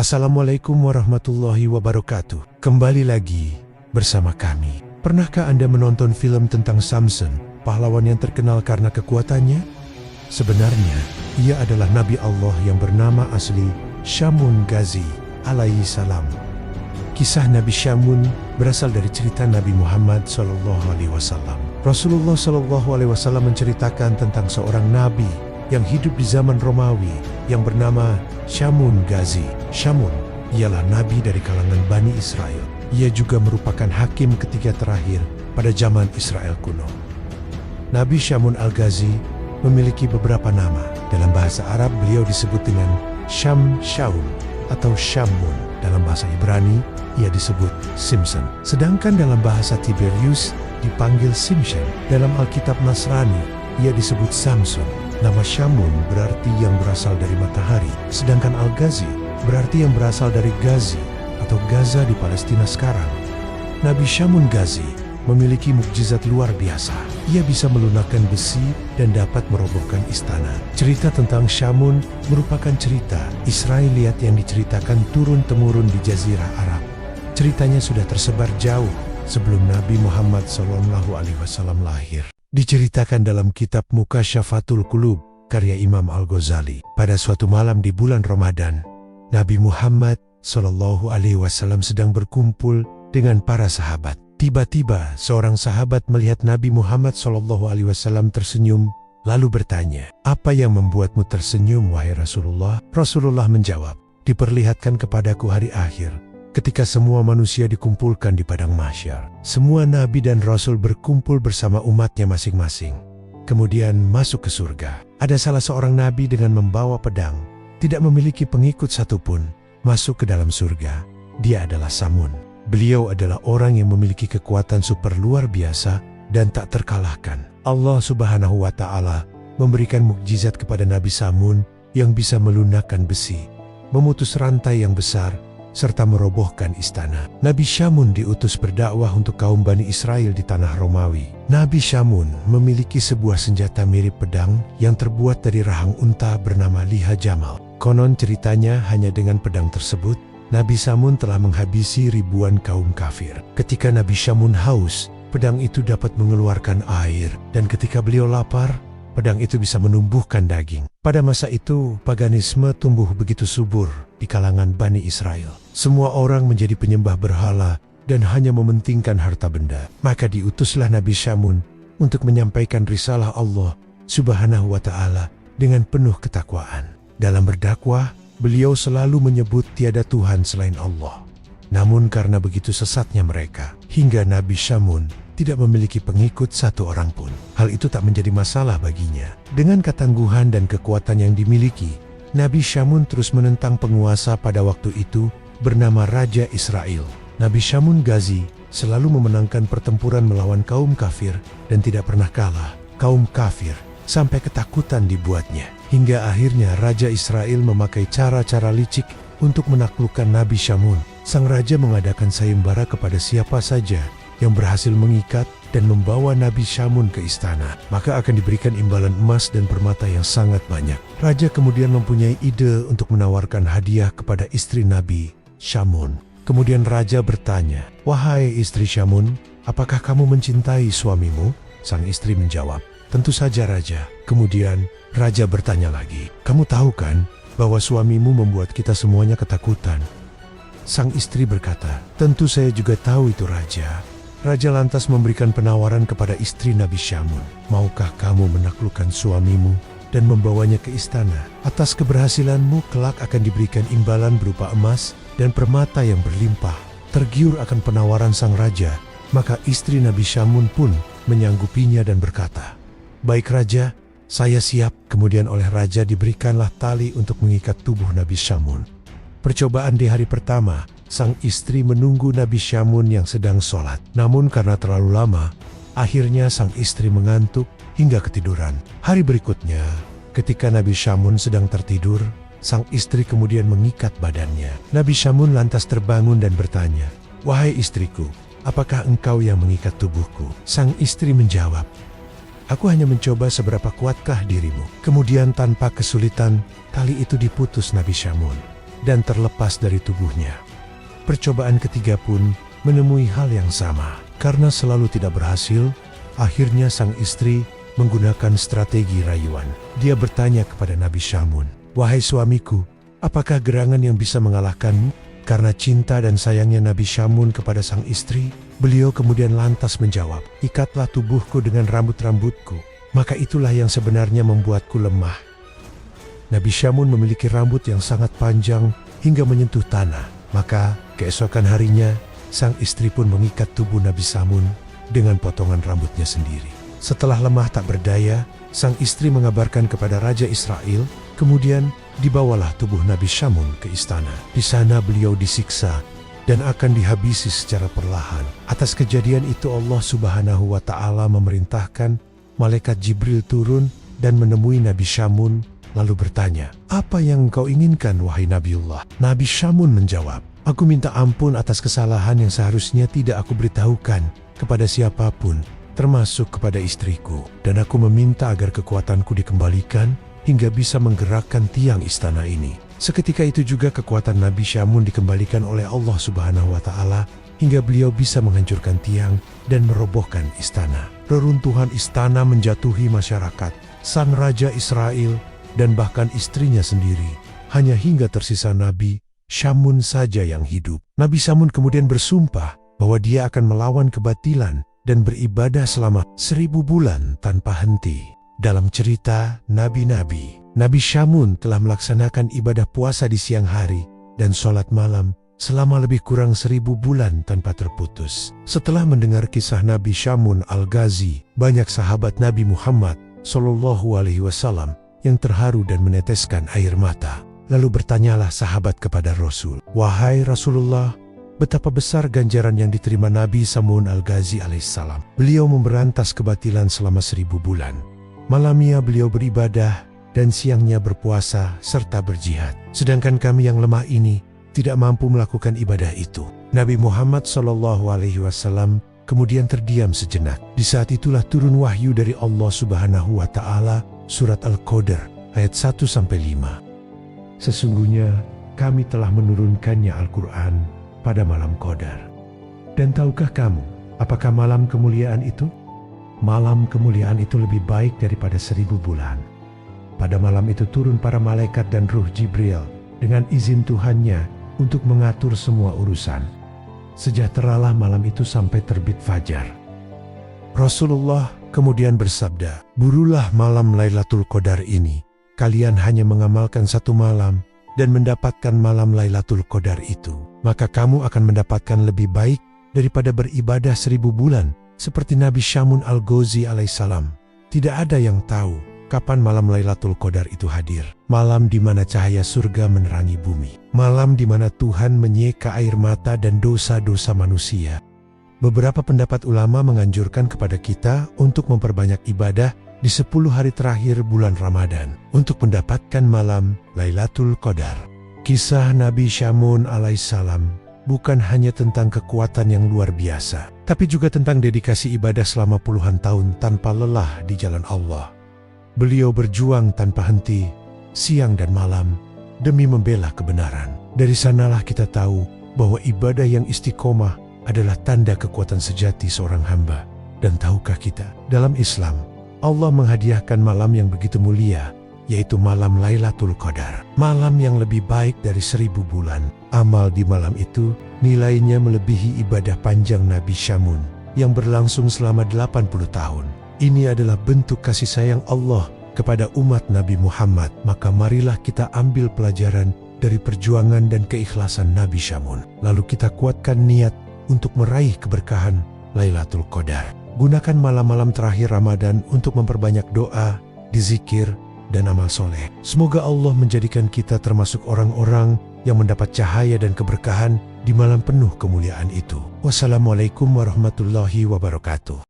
Assalamualaikum warahmatullahi wabarakatuh. Kembali lagi bersama kami. Pernahkah Anda menonton film tentang Samson, pahlawan yang terkenal karena kekuatannya? Sebenarnya, ia adalah Nabi Allah yang bernama asli Shamun Ghazi alaihi salam. Kisah Nabi Shamun berasal dari cerita Nabi Muhammad SAW. Rasulullah SAW menceritakan tentang seorang nabi yang hidup di zaman Romawi yang bernama Shamun Ghazi. Shamun ialah nabi dari kalangan Bani Israel. Ia juga merupakan hakim ketiga terakhir pada zaman Israel kuno. Nabi Shamun al-Ghazi memiliki beberapa nama. Dalam bahasa Arab beliau disebut dengan Shaun atau Shamun. Dalam bahasa Ibrani ia disebut Simson. Sedangkan dalam bahasa Tiberius dipanggil Simson. Dalam Alkitab Nasrani ia disebut Samson. Nama Shamun berarti yang berasal dari matahari, sedangkan Al-Ghazi berarti yang berasal dari Ghazi atau Gaza di Palestina sekarang. Nabi Shamun Ghazi memiliki mukjizat luar biasa. Ia bisa melunakkan besi dan dapat merobohkan istana. Cerita tentang Shamun merupakan cerita Israeliat yang diceritakan turun-temurun di Jazirah Arab. Ceritanya sudah tersebar jauh sebelum Nabi Muhammad SAW lahir. Diceritakan dalam kitab Mukasyafatul Qulub karya Imam Al-Ghazali. Pada suatu malam di bulan Ramadan, Nabi Muhammad SAW sedang berkumpul dengan para sahabat. Tiba-tiba seorang sahabat melihat Nabi Muhammad SAW tersenyum, lalu bertanya, "Apa yang membuatmu tersenyum, wahai Rasulullah?" Rasulullah menjawab, "Diperlihatkan kepadaku hari akhir, ketika semua manusia dikumpulkan di padang mahsyar. Semua nabi dan rasul berkumpul bersama umatnya masing-masing, kemudian masuk ke surga. Ada salah seorang nabi dengan membawa pedang, tidak memiliki pengikut satupun, masuk ke dalam surga. Dia adalah Shamun. Beliau adalah orang yang memiliki kekuatan super luar biasa dan tak terkalahkan. Allah Subhanahu wa Ta'ala memberikan mukjizat kepada Nabi Shamun yang bisa melunakkan besi, memutus rantai yang besar, serta merobohkan istana. Nabi Shamun diutus berdakwah untuk kaum Bani Israel di tanah Romawi. Nabi Shamun memiliki sebuah senjata mirip pedang yang terbuat dari rahang unta bernama liha jamal. Konon ceritanya hanya dengan pedang tersebut, Nabi Shamun telah menghabisi ribuan kaum kafir. Ketika Nabi Shamun haus, pedang itu dapat mengeluarkan air, dan ketika beliau lapar, pedang itu bisa menumbuhkan daging. Pada masa itu, paganisme tumbuh begitu subur di kalangan Bani Israel. Semua orang menjadi penyembah berhala dan hanya mementingkan harta benda. Maka diutuslah Nabi Shamun untuk menyampaikan risalah Allah Subhanahu wa Ta'ala dengan penuh ketakwaan. Dalam berdakwah, beliau selalu menyebut tiada Tuhan selain Allah. Namun karena begitu sesatnya mereka, hingga Nabi Shamun tidak memiliki pengikut satu orang pun. Hal itu tak menjadi masalah baginya. Dengan ketangguhan dan kekuatan yang dimiliki, Nabi Shamun terus menentang penguasa pada waktu itu bernama Raja Israel. Nabi Shamun Ghazi selalu memenangkan pertempuran melawan kaum kafir dan tidak pernah kalah. Kaum kafir sampai ketakutan dibuatnya. Hingga akhirnya Raja Israel memakai cara-cara licik untuk menaklukkan Nabi Shamun. Sang raja mengadakan sayembara kepada siapa saja yang berhasil mengikat dan membawa Nabi Shamun ke istana, maka akan diberikan imbalan emas dan permata yang sangat banyak. Raja kemudian mempunyai ide untuk menawarkan hadiah kepada istri Nabi Shamun. Kemudian raja bertanya, "Wahai istri Shamun, apakah kamu mencintai suamimu?" Sang istri menjawab, "Tentu saja raja." Kemudian raja bertanya lagi, "Kamu tahu kan bahwa suamimu membuat kita semuanya ketakutan?" Sang istri berkata, "Tentu saya juga tahu itu raja." Raja lantas memberikan penawaran kepada istri Nabi Shamun, "Maukah kamu menaklukkan suamimu dan membawanya ke istana? Atas keberhasilanmu kelak akan diberikan imbalan berupa emas dan permata yang berlimpah." Tergiur akan penawaran sang raja, maka istri Nabi Shamun pun menyanggupinya dan berkata, "Baik raja, saya siap." Kemudian oleh raja diberikanlah tali untuk mengikat tubuh Nabi Shamun. Percobaan di hari pertama, sang istri menunggu Nabi Shamun yang sedang sholat. Namun karena terlalu lama, akhirnya sang istri mengantuk hingga ketiduran. Hari berikutnya, ketika Nabi Shamun sedang tertidur, sang istri kemudian mengikat badannya. Nabi Shamun lantas terbangun dan bertanya, "Wahai istriku, apakah engkau yang mengikat tubuhku?" Sang istri menjawab, "Aku hanya mencoba seberapa kuatkah dirimu." Kemudian tanpa kesulitan, tali itu diputus Nabi Shamun. dan terlepas dari tubuhnya. Percobaan ketiga pun menemui hal yang sama. Karena selalu tidak berhasil, akhirnya sang istri menggunakan strategi rayuan. Dia bertanya kepada Nabi Syamun, "Wahai suamiku, apakah gerangan yang bisa mengalahkanmu?" Karena cinta dan sayangnya Nabi Syamun kepada sang istri, beliau kemudian lantas menjawab, "Ikatlah tubuhku dengan rambut-rambutku, maka itulah yang sebenarnya membuatku lemah." Nabi Syamun memiliki rambut yang sangat panjang hingga menyentuh tanah. Maka keesokan harinya, sang istri pun mengikat tubuh Nabi Syamun dengan potongan rambutnya sendiri. Setelah lemah tak berdaya, sang istri mengabarkan kepada Raja Israel, kemudian dibawalah tubuh Nabi Syamun ke istana. Di sana beliau disiksa dan akan dihabisi secara perlahan. Atas kejadian itu Allah Subhanahu wa Ta'ala memerintahkan malaikat Jibril turun dan menemui Nabi Syamun lalu bertanya, "Apa yang engkau inginkan, wahai Nabiullah?" Nabi Syamun menjawab, "Aku minta ampun atas kesalahan yang seharusnya tidak aku beritahukan kepada siapapun, termasuk kepada istriku. Dan aku meminta agar kekuatanku dikembalikan hingga bisa menggerakkan tiang istana ini." Seketika itu juga kekuatan Nabi Syamun dikembalikan oleh Allah Subhanahu wa Ta'ala hingga beliau bisa menghancurkan tiang dan merobohkan istana. Reruntuhan istana menjatuhi masyarakat, sang Raja Israel, dan bahkan istrinya sendiri. Hanya hingga tersisa Nabi Syamun saja yang hidup. Nabi Syamun kemudian bersumpah bahwa dia akan melawan kebatilan dan beribadah selama 1000 bulan tanpa henti. Dalam cerita Nabi-Nabi, Nabi Syamun telah melaksanakan ibadah puasa di siang hari dan sholat malam selama lebih kurang 1000 bulan tanpa terputus. Setelah mendengar kisah Nabi Syamun Al-Ghazi, banyak sahabat Nabi Muhammad SAW yang terharu dan meneteskan air mata. Lalu bertanyalah sahabat kepada Rasul, "Wahai Rasulullah, betapa besar ganjaran yang diterima Nabi Syamun Al-Ghazi alaihissalam. Beliau memberantas kebatilan selama 1000 bulan. Malamnya beliau beribadah dan siangnya berpuasa serta berjihad. Sedangkan kami yang lemah ini tidak mampu melakukan ibadah itu." Nabi Muhammad SAW kemudian terdiam sejenak. Di saat itulah turun wahyu dari Allah Subhanahu wa Ta'ala, surat Al-Qadr ayat 1-5. "Sesungguhnya kami telah menurunkannya Al-Quran pada malam Qadar. Dan tahukah kamu apakah malam kemuliaan itu? Malam kemuliaan itu lebih baik daripada 1000 bulan. Pada malam itu turun para malaikat dan ruh Jibril dengan izin Tuhannya untuk mengatur semua urusan. Sejahteralah malam itu sampai terbit fajar." Rasulullah kemudian bersabda, "Burulah malam Lailatul Qadar ini. Kalian hanya mengamalkan 1 malam dan mendapatkan malam Lailatul Qadar itu, maka kamu akan mendapatkan lebih baik daripada beribadah 1000 bulan seperti Nabi Syamun Al-Ghazi alaihissalam." Tidak ada yang tahu kapan malam Lailatul Qadar itu hadir. Malam di mana cahaya surga menerangi bumi. Malam di mana Tuhan menyeka air mata dan dosa-dosa manusia. Beberapa pendapat ulama menganjurkan kepada kita untuk memperbanyak ibadah di 10 hari terakhir bulan Ramadan untuk mendapatkan malam Lailatul Qadar. Kisah Nabi Syamun alaihissalam bukan hanya tentang kekuatan yang luar biasa, tapi juga tentang dedikasi ibadah selama puluhan tahun tanpa lelah di jalan Allah. Beliau berjuang tanpa henti, siang dan malam, demi membela kebenaran. Dari sanalah kita tahu bahwa ibadah yang istiqomah adalah tanda kekuatan sejati seorang hamba. Dan tahukah kita, dalam Islam, Allah menghadiahkan malam yang begitu mulia, yaitu malam Lailatul Qadar. Malam yang lebih baik dari 1000 bulan. Amal di malam itu nilainya melebihi ibadah panjang Nabi Syamun yang berlangsung selama 80 tahun. Ini adalah bentuk kasih sayang Allah kepada umat Nabi Muhammad. Maka marilah kita ambil pelajaran dari perjuangan dan keikhlasan Nabi Syamun. Lalu kita kuatkan niat untuk meraih keberkahan Lailatul Qadar. Gunakan malam-malam terakhir Ramadan untuk memperbanyak doa, dizikir, dan amal soleh. Semoga Allah menjadikan kita termasuk orang-orang yang mendapat cahaya dan keberkahan di malam penuh kemuliaan itu. Wassalamualaikum warahmatullahi wabarakatuh.